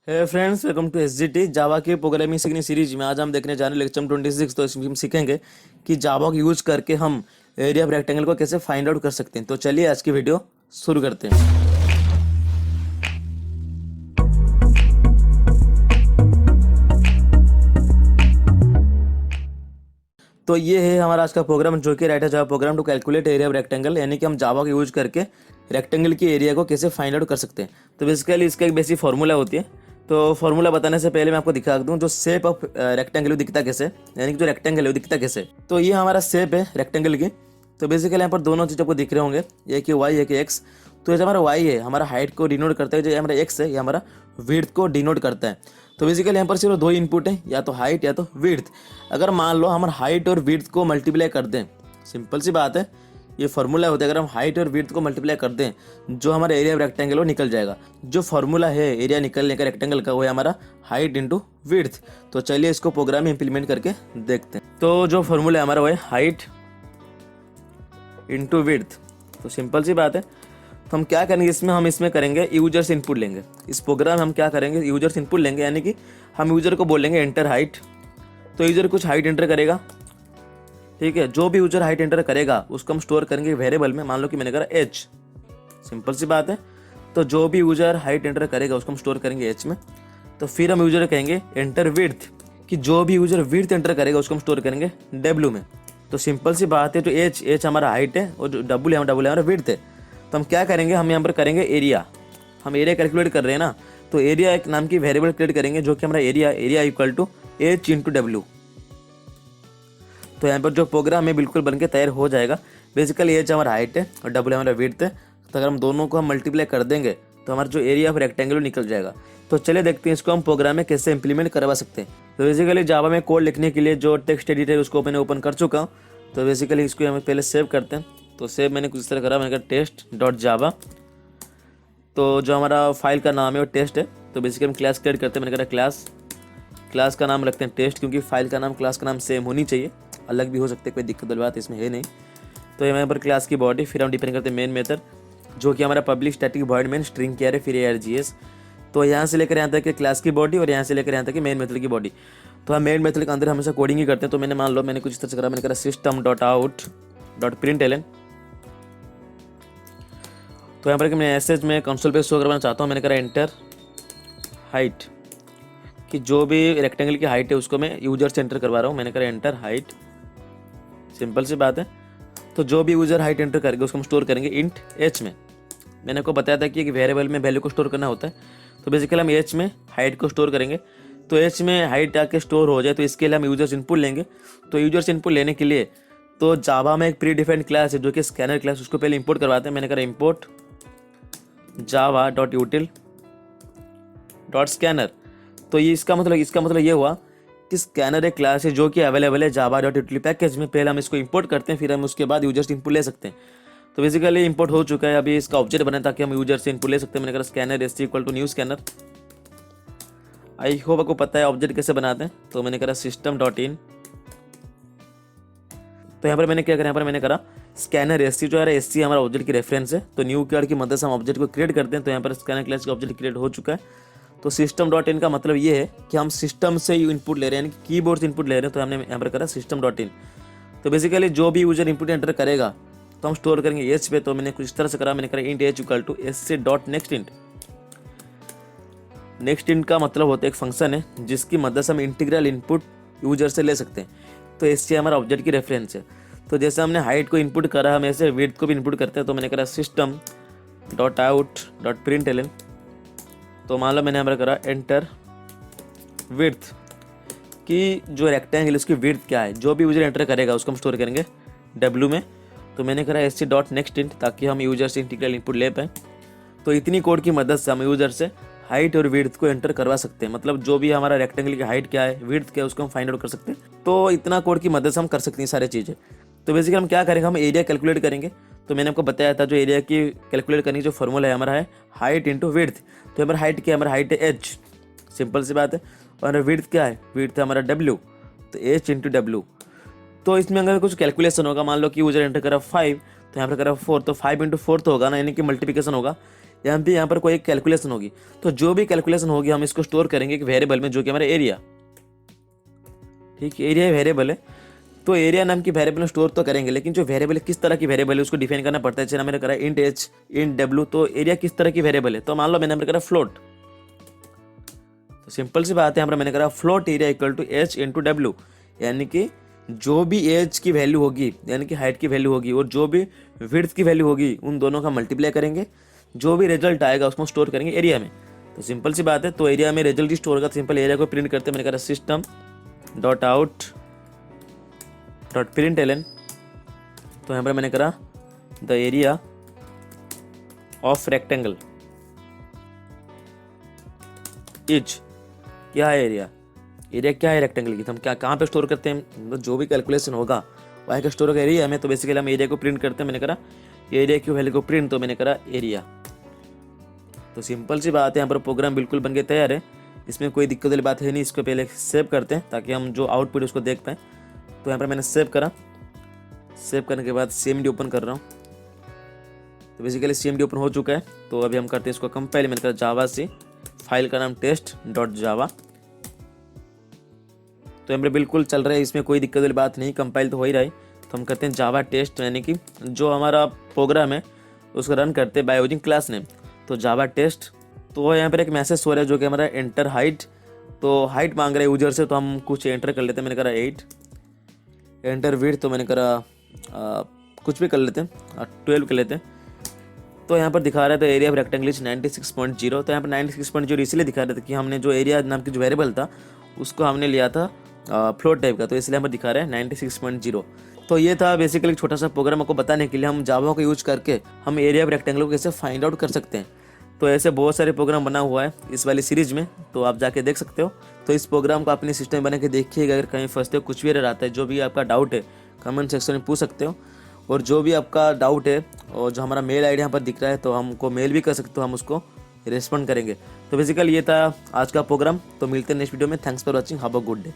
Hey friends, welcome to SGT Java की programming सीखने series में। आज हम देखने जा रहे हैं लेक्चर 26। तो इसमें हम सीखेंगे कि जावा को यूज करके हम एरिया ऑफ रेक्टेंगल को कैसे फाइंड आउट कर सकते हैं। तो चलिए आज की वीडियो शुरू करते हैं। तो ये है हमारा आज का प्रोग्राम, जो कि राइट है Java program to calculate area of rectangle, यानी कि हम जावा को यूज करके रेक्टेंगल की एरिया को कैसे फाइंड आउट कर सकते हैं। तो बेसिकली इसका एक बेसिक फार्मूला होती है। तो फार्मूला बताने से पहले मैं आपको दिखा दूं जो शेप ऑफ रेक्टेंगल वो दिखता कैसे, यानी कि जो रेक्टेंगल है वो दिखता कैसे। तो ये हमारा शेप है रेक्टेंगल की। तो बेसिकली यहाँ पर दोनों चीज़ आपको दिख रहे होंगे, एक कि वाई एक कि एक्स। तो ये जो हमारा वाई है हमारा हाइट को डिनोट करता है, जो हमारा एक्स है ये हमारा विड्थ को डिनोट करता है। तो बेसिकली यहाँ पर सिर्फ दो इनपुट है, या तो हाइट या तो विड्थ। अगर मान लो हम हाइट और विड्थ को मल्टीप्लाई कर दें, सिंपल सी बात है, ये फार्मूला होता है, अगर हम हाइट और विड्थ को मल्टीप्लाई कर दें जो हमारा एरिया ऑफ रेक्टेंगल वो निकल जाएगा। जो फार्मूला है एरिया निकलने का रेक्टेंगल का वो है हमारा हाइट इंटू विड्थ। तो चलिए इसको प्रोग्राम में इंप्लीमेंट करके देखते हैं। तो जो फार्मूला है हमारा वो है हाइट इंटू विड्थ। तो सिंपल सी बात है, तो हम क्या करेंगे इसमें, हम इसमें करेंगे यूजर्स इनपुट लेंगे। इस प्रोग्राम हम क्या करेंगे, यूजर्स इनपुट लेंगे, यानी कि हम यूजर को बोलेंगे एंटर हाइट। तो यूजर कुछ हाइट एंटर करेगा, ठीक है। जो भी यूजर हाइट एंटर करेगा उसको हम स्टोर करेंगे वेरिएबल में। मान लो कि मैंने करा एच, सिंपल सी बात है। तो जो भी यूजर हाइट एंटर करेगा उसको हम स्टोर करेंगे एच में। तो फिर हम यूजर कहेंगे एंटर विड्थ, कि जो भी यूजर विड्थ एंटर करेगा उसको हम स्टोर करेंगे डब्ल्यू में। तो सिंपल सी बात है, तो एच हमारा हाइट है और जो डब्ल्यू हमारा विड्थ है। तो हम क्या करेंगे, हम यहाँ पर करेंगे एरिया। हम एरिया कैलकुलेट कर रहे हैं ना, तो एरिया एक नाम की वेरिएबल क्रिएट करेंगे, जो कि हमारा area equal to H into W. तो यहाँ पर जो प्रोग्राम है बिल्कुल बनके तैयार हो जाएगा। बेसिकली एच हमारा हाइट है और डब्ल्यू हमारा विड्थ है। तो अगर हम दोनों को हम मल्टीप्लाई कर देंगे तो हमारा जो एरिया ऑफ रेक्टेंगल निकल जाएगा। तो चलिए देखते हैं इसको हम प्रोग्राम में कैसे इंप्लीमेंट करवा सकते हैं। तो बेसिकली जावा में कोड लिखने के लिए जो टेक्स्ट एडिटर है उसको मैंने ओपन कर चुका हूँ। तो बेसिकली इसको हम पहले सेव करते हैं। तो सेव मैंने कुछ इस तरह करा, मैंने कहा टेस्ट डॉट जावा। तो जो हमारा फाइल का नाम है वो टेस्ट है। तो बेसिकली हम क्लास क्रिएट करते हैं, मैंने कहा क्लास का नाम रखते हैं टेस्ट, क्योंकि फाइल का नाम क्लास का नाम सेम होनी चाहिए, अलग भी हो सकते हैं, कोई दिक्कत वाली बात इसमें है नहीं। तो यहाँ पर क्लास की बॉडी, फिर हम डिपेंड करते हैं मेन मेथड, जो कि हमारा public static void main string क्या है, फिर ARGS। तो यहाँ से लेकर यहाँ तक क्लास की बॉडी और यहाँ से लेकर यहाँ तक मेन मेथड की बॉडी। तो हम मेन मेथड के अंदर हमेशा कोडिंग ही करते हैं। तो मैंने मान लो मैंने कुछ इस तरह से करा, मैंने करा system dot out dot println. तो यहाँ पर मैं एसएच में कंसोल पे शो करवाना चाहता हूँ, मैंने करा एंटर हाइट, कि जो भी रेक्टेंगल की हाइट है उसको मैं यूजर से एंटर करवा रहा हूँ। मैंने करा एंटर हाइट, सिंपल सी बात है। तो जो भी यूजर हाइट एंटर करेगा उसको हम स्टोर करेंगे इंट एच में। मैंने आपको बताया था कि एक वेरिएबल में वैल्यू को स्टोर करना होता है। तो बेसिकली हम एच में हाइट को स्टोर करेंगे। तो एच में हाइट आके स्टोर हो जाए तो इसके लिए हम यूजर्स इनपुट लेंगे। तो यूजर्स इनपुट लेने के लिए तो जावा में एक प्री डिफाइंड क्लास है जो कि स्कैनर क्लास, उसको पहले इंपोर्ट करवाते हैं। मैंने कहा import Java dot यूटिल dot scanner. तो ये इसका मतलब ये हुआ कि स्कैनर एक क्लास है जो कि अवेलेबल है जावा डॉट यूटिल पैकेज में। पहले हम इसको इंपोर्ट करते हैं, फिर हम उसके बाद यूजर्स इनपुट ले सकते हैं। तो बेसिकली इंपोर्ट हो चुका है, अभी इसका ऑब्जेक्ट बना ताकि हम यूजर से इनपुट ले सकते हैं। मैंने कहा scanner S equal to new scanner. I hope आपको पता है ऑब्जेक्ट कैसे बनाते हैं। तो मैंने करा सिस्टम डॉट इन। तो यहाँ पर मैंने क्या करा, यहाँ पर मैंने करा स्कैनर एस जो है एस हमारा ऑब्जेक्ट की रेफरेंस है। तो न्यू कीवर्ड की मदद से हम ऑब्जेक्ट को क्रिएट करते हैं। तो यहाँ पर स्कैनर क्लास का ऑब्जेक्ट क्रिएट हो चुका है। तो सिस्टम डॉट इन का मतलब ये है कि हम सिस्टम से इनपुट ले रहे हैं, यानी कि कीबोर्ड से इनपुट ले रहे हैं। तो हमने यहाँ पर करा सिस्टम डॉट इन। तो बेसिकली जो भी यूजर इनपुट एंटर करेगा तो हम स्टोर करेंगे एच पे। तो मैंने कुछ इस तरह से करा, मैंने करा int h equal to s से dot next int. Next int का मतलब होता है एक फंक्शन है जिसकी मदद से हम इंटीग्रल इनपुट यूजर से ले सकते हैं। तो एस से हमारा ऑब्जेक्ट की रेफरेंस है। तो जैसे हमने हाइट को इनपुट करा, हम ऐसे विड्थ को भी इनपुट करते हैं। तो मैंने करा system dot out dot println. तो मान लो मैंने यहाँ पर करा एंटर विड्थ, कि जो रेक्टेंगल उसकी विड्थ क्या है, जो भी यूजर एंटर करेगा उसको हम स्टोर करेंगे डब्ल्यू में। तो मैंने करा S C dot next int, ताकि हम यूजर से इंटीग्रल इनपुट ले पाएँ। तो इतनी कोड की मदद से हम यूजर से हाइट और विड्थ को एंटर करवा सकते हैं। मतलब जो भी हमारा रेक्टेंगल की हाइट क्या है, विड्थ क्या है, उसको हम फाइंड आउट कर सकते हैं। तो इतना कोड की मदद से हम कर सकते हैं सारी चीज़ें। तो बेसिकली हम क्या करेंगे, हम एरिया कैलकुलेट करेंगे। तो मैंने आपको बताया था जो एरिया की कैलकुलेट करने की जो फॉर्मूला है हमारा है हाइट इंटू विड्थ। तो हमारा हाइट क्या है, हमारा हाइट है एच, सिंपल सी बात है। और विड्थ क्या है, विड्थ है हमारा डब्ल्यू। तो एच इंटू डब्ल्यू। तो इसमें अगर कुछ कैलकुलेशन होगा, मान लो कि यूजर एंटर करा 5, तो यहाँ पर करा 4, तो 5 इंटू 4 तो होगा ना, यानी कि मल्टीप्लिकेशन होगा। यहाँ पर कोई कैलकुलेशन होगी, तो जो भी कैलकुलेशन होगी हम इसको स्टोर करेंगे एक वेरिएबल में, जो कि हमारा एरिया, ठीक है, एरिया वेरिएबल है। तो एरिया नाम की वेरिएबल में स्टोर तो करेंगे, लेकिन जो वेरिएबल किस तरह की वेरिएबल है उसको डिफाइन करना पड़ता है। जैसे मैंने करा इंट एच, इंट डब्ल्यू, तो एरिया किस तरह की वेरिएबल है, तो मान लो मैंने करा फ्लोट, तो सिंपल सी बात है, यहाँ पर मैंने करा float area equal to H into W, यानी कि जो भी एज की वैल्यू होगी यानी कि हाइट की वैल्यू होगी और जो भी विड्थ की वैल्यू होगी उन दोनों का मल्टीप्लाई करेंगे, जो भी रिजल्ट आएगा उसको स्टोर करेंगे एरिया में। तो सिंपल सी बात है, तो एरिया में रिजल्ट ही स्टोर होगा, सिंपल एरिया को प्रिंट करते हैं। मैंने कहा system dot out dot print LN, तो यहाँ पर मैंने करा the area of rectangle is, क्या है एरिया, एरिया क्या है रेक्टेंगल की, तो हम क्या कहाँ पे स्टोर करते हैं, मतलब जो भी कैलकुलेशन होगा वहाँ का स्टोर होगा एरिया में। तो बेसिकली हम एरिया को प्रिंट करते हैं। मैंने करा एरिया की वैल्यू को प्रिंट, तो मैंने करा एरिया। तो सिंपल सी बात है, यहाँ पर प्रोग्राम बिल्कुल बन के तैयार है, इसमें कोई दिक्कत वाली बात है नहीं। इसको पहले सेव करते हैं ताकि हम जो आउटपुट उसको देख पाएँ। तो यहाँ पर मैंने सेव करा, सेव करने के बाद CMD ओपन कर रहा हूँ। तो बेसिकली CMD ओपन हो चुका है। तो अभी हम करते हैं इसको कंपाइल। मैंने करा जावा से, फाइल का नाम टेस्ट डॉट जावा, तो यहाँ पर बिल्कुल चल रहा है, इसमें कोई दिक्कत वाली बात नहीं, कंपाइल तो हो ही रहा है। तो हम करते हैं जावा टेस्ट, यानी कि जो हमारा प्रोग्राम है उसको रन करते हैं बाय यूजिंग क्लास नेम, तो जावा टेस्ट। तो यहाँ पर एक मैसेज हो रहा है जो कि हमारा एंटर हाइट, तो हाइट मांग रहा है यूजर से, तो हम कुछ एंटर कर लेते हैं। मैंने करा 8, एंटर विड्थ, तो मैंने करा कुछ भी कर लेते हैं, 12 कर लेते हैं। तो यहाँ पर दिखा रहा था एरिया ऑफ रेक्टेंगल इज 96.0, तो यहाँ पर 96.0 इसलिए दिखा रहा था कि हमने जो एरिया नाम की जो वेरिएबल था उसको हमने लिया था फ्लोट टाइप का, तो इसलिए यहाँ पर दिखा रहा है 96.0। तो ये था बेसिकली एक छोटा सा प्रोग्राम आपको बताने के लिए, हम जावा को यूज करके हम एरिया ऑफ रेक्टेंगल को कैसे फाइंड आउट कर सकते हैं। तो ऐसे बहुत सारे प्रोग्राम बना हुआ है इस वाली सीरीज में, तो आप जाके देख सकते हो। तो इस प्रोग्राम को अपने सिस्टम में बना के देखिएगा, अगर कहीं फंसते हो, कुछ भी रहता है, जो भी आपका डाउट है कमेंट सेक्शन में पूछ सकते हो। और जो भी आपका डाउट है और जो हमारा मेल आईडी यहाँ पर दिख रहा है, तो हमको मेल भी कर सकते हो, हम उसको रिस्पॉन्ड करेंगे। तो बेसिकली ये था आज का प्रोग्राम। तो मिलते हैं नेक्स्ट वीडियो में। Thanks for watching, have a good day.